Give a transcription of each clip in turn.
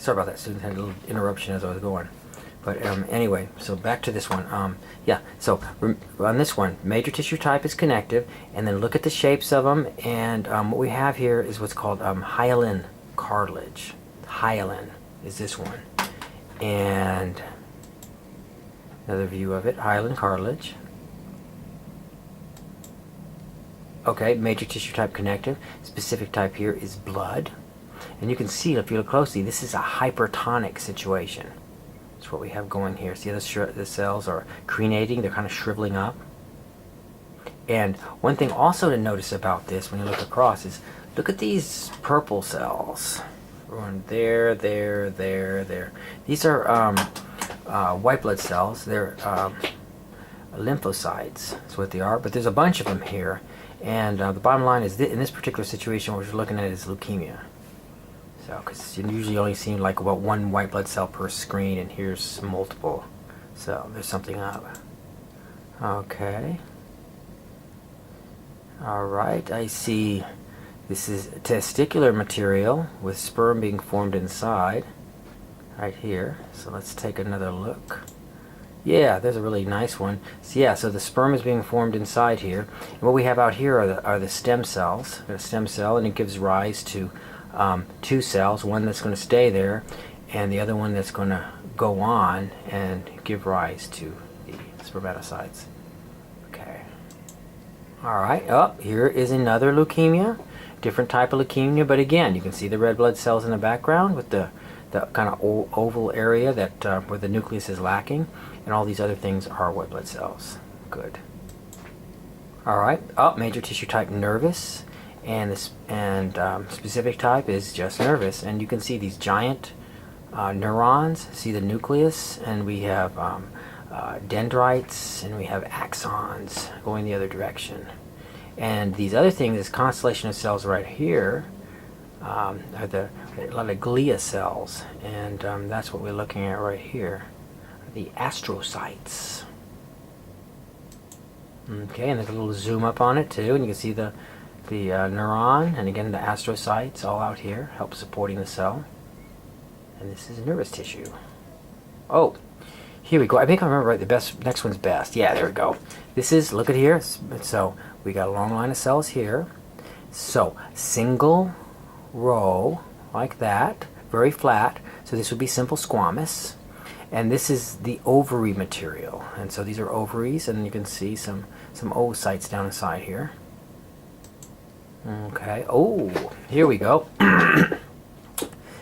Sorry about that, students. Had a little interruption as I was going. But anyway, so back to this one. Yeah, so on this one, major tissue type is connective, and then look at the shapes of them, and what we have here is what's called hyaline cartilage. Hyaline is this one. And another view of it, hyaline cartilage. Okay, major tissue type connective. Specific type here is blood. And you can see, if you look closely, this is a hypertonic situation. That's what we have going here. See, the cells are crenating, they're kind of shriveling up. And one thing also to notice about this when you look across is, look at these purple cells. Going there, there, there, there. These are white blood cells. They're lymphocytes. That's what they are. But there's a bunch of them here. And the bottom line is, in this particular situation, what we're looking at is leukemia. So, because you usually only see like about one white blood cell per screen, and here's multiple. So there's something up. Okay. All right. I see. This is testicular material with sperm being formed inside, right here. So let's take another look. Yeah, there's a really nice one. So yeah, so the sperm is being formed inside here. And what we have out here are the stem cells. A stem cell, and it gives rise to two cells, one that's going to stay there, and the other one that's going to go on and give rise to the spermatocytes. Okay. All right. Oh, here is another leukemia, different type of leukemia, but again, you can see the red blood cells in the background with the kind of oval area that where the nucleus is lacking, and all these other things are white blood cells. Good. All right. Oh, major tissue type nervous. And specific type is just nervous, and you can see these giant neurons. See the nucleus, and we have dendrites, and we have axons going the other direction. And these other things, this constellation of cells right here, are a lot of glia cells, and that's what we're looking at right here, the astrocytes. Okay, and there's a little zoom up on it too, and you can see the neuron, and again the astrocytes all out here help supporting the cell. And this is nervous tissue. Oh, here we go. I think I remember right. The next one's best. Yeah, there we go. This is, look at here. So we got a long line of cells here. So single row like that, very flat. So this would be simple squamous. And this is the ovary material. And so these are ovaries, and you can see some oocytes down the side here. Okay. Oh, here we go.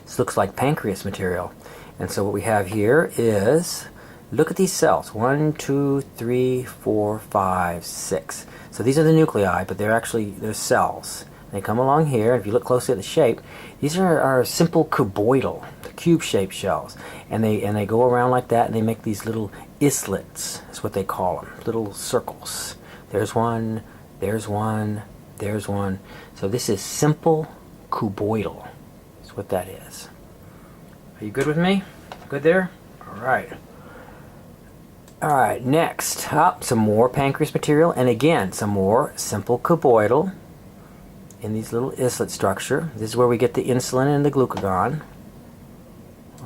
This looks like pancreas material. And so what we have here is, look at these cells. 1, 2, 3, 4, 5, 6. So these are the nuclei, but they're cells. They come along here. If you look closely at the shape, these are simple cuboidal, cube-shaped shells, and they go around like that, and they make these little islets. That's what they call them, little circles. There's one. There's one. There's one. So this is simple cuboidal. That's what that is. Are you good with me? Good there? All right. All right, next up, some more pancreas material, and again, some more simple cuboidal in these little islet structure. This is where we get the insulin and the glucagon.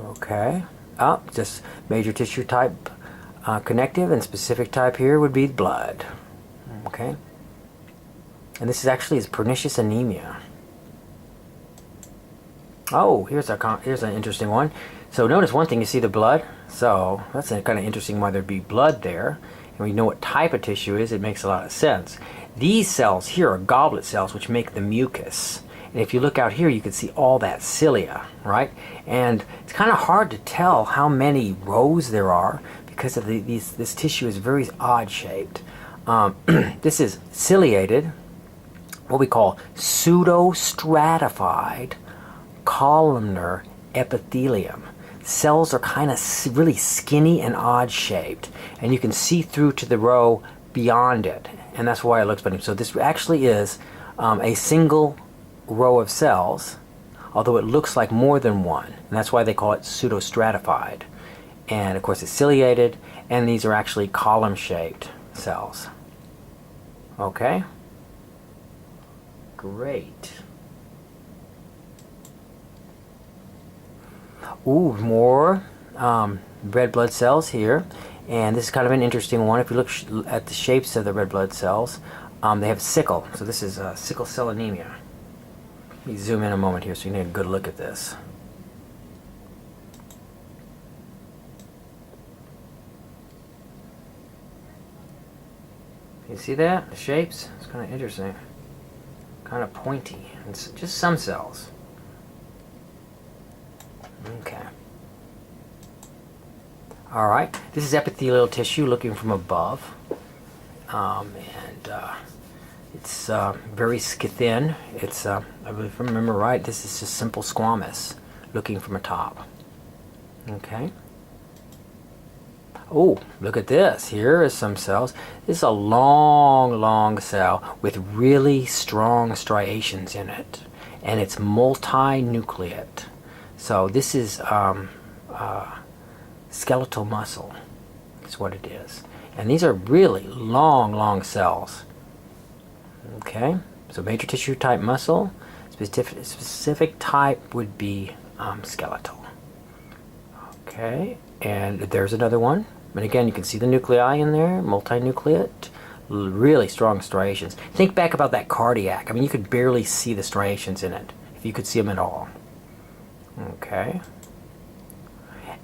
Okay. Up, just major tissue type connective, and specific type here would be blood. Okay. And this is actually pernicious anemia. Oh, here's an interesting one. So notice one thing, you see the blood. So that's kind of interesting why there'd be blood there. And we know what type of tissue is. It makes a lot of sense. These cells here are goblet cells, which make the mucus. And if you look out here, you can see all that cilia, right? And it's kind of hard to tell how many rows there are because of this tissue is very odd shaped. This is ciliated, what we call pseudo-stratified columnar epithelium. Cells are kind of really skinny and odd shaped, and you can see through to the row beyond it, and that's why it looks funny. So this actually is a single row of cells, although it looks like more than one, and that's why they call it pseudo-stratified. And of course it's ciliated, and these are actually column-shaped cells. Okay? Great. Ooh, more red blood cells here. And this is kind of an interesting one. If you look at the shapes of the red blood cells, they have sickle. So this is sickle cell anemia. Let me zoom in a moment here so you can get a good look at this. You see that? The shapes? It's kind of interesting. Kind of pointy. It's just some cells. Okay. Alright, this is epithelial tissue looking from above. It's very thin. It's, if I remember right, this is just simple squamous looking from atop. Okay. Oh, look at this. Here is some cells. This is a long cell with really strong striations in it. And it's multinucleate. So this is skeletal muscle. That's what it is. And these are really long cells. Okay, so major tissue type muscle. Specific type would be skeletal. Okay, and there's another one. And again, you can see the nuclei in there, multinucleate, really strong striations. Think back about that cardiac. I mean, you could barely see the striations in it, if you could see them at all. Okay.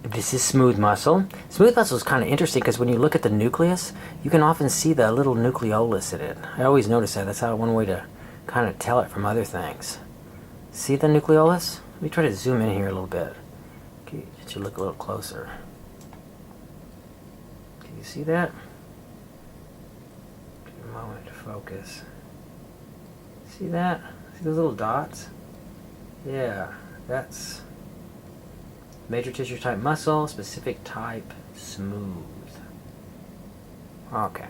This is smooth muscle. Smooth muscle is kind of interesting because when you look at the nucleus, you can often see the little nucleolus in it. I always notice that. That's how one way to kind of tell it from other things. See the nucleolus? Let me try to zoom in here a little bit. Okay, get you look a little closer. Can you see that? Give me a moment to focus. See that? See those little dots? Yeah, that's major tissue type muscle, specific type smooth. Okay.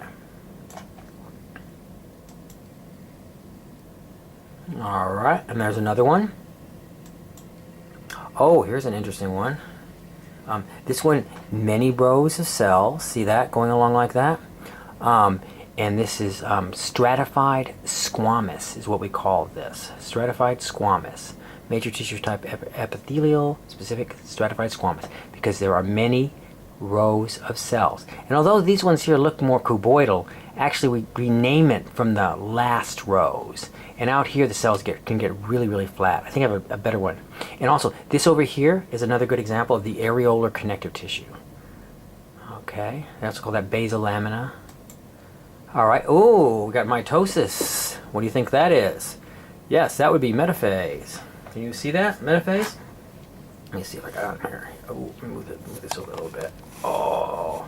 Alright, and there's another one. Oh, here's an interesting one. This one, many rows of cells. See that going along like that? And this is stratified squamous is what we call this. Stratified squamous. Major tissue type epithelial, specific stratified squamous. Because there are many rows of cells. And although these ones here look more cuboidal, actually we rename it from the last rows. And out here the cells can get really flat. I think I have a better one. And also, this over here is another good example of the areolar connective tissue. Okay, that's called that basal lamina. Alright, oh, we got mitosis. What do you think that is? Yes, that would be metaphase. Can you see that, metaphase? Let me see if I got it on here. Oh, let me move this over a little bit. Oh,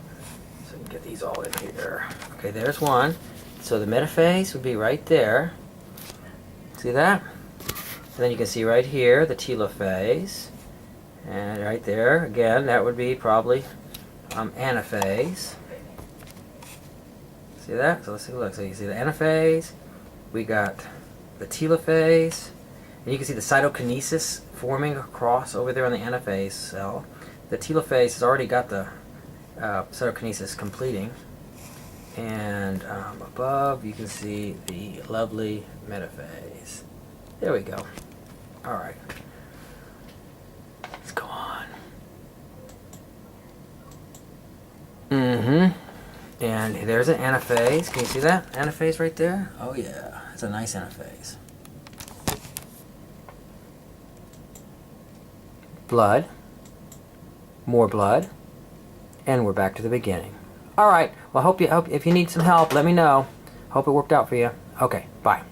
so I can get these all in here. Okay, there's one. So the metaphase would be right there. See that? And then you can see right here the telophase. And right there, again, that would be probably anaphase. See that? So let's take a look. So you see the anaphase, we got the telophase, and you can see the cytokinesis forming across over there on the anaphase cell. The telophase has already got the cytokinesis completing. And above you can see the lovely metaphase. There we go. Alright. Let's go on. And there's an anaphase. Can you see that? Anaphase right there? Oh yeah, it's a nice anaphase. Blood. More blood. And we're back to the beginning. Alright, well, if you need some help, let me know. Hope it worked out for you. Okay, bye.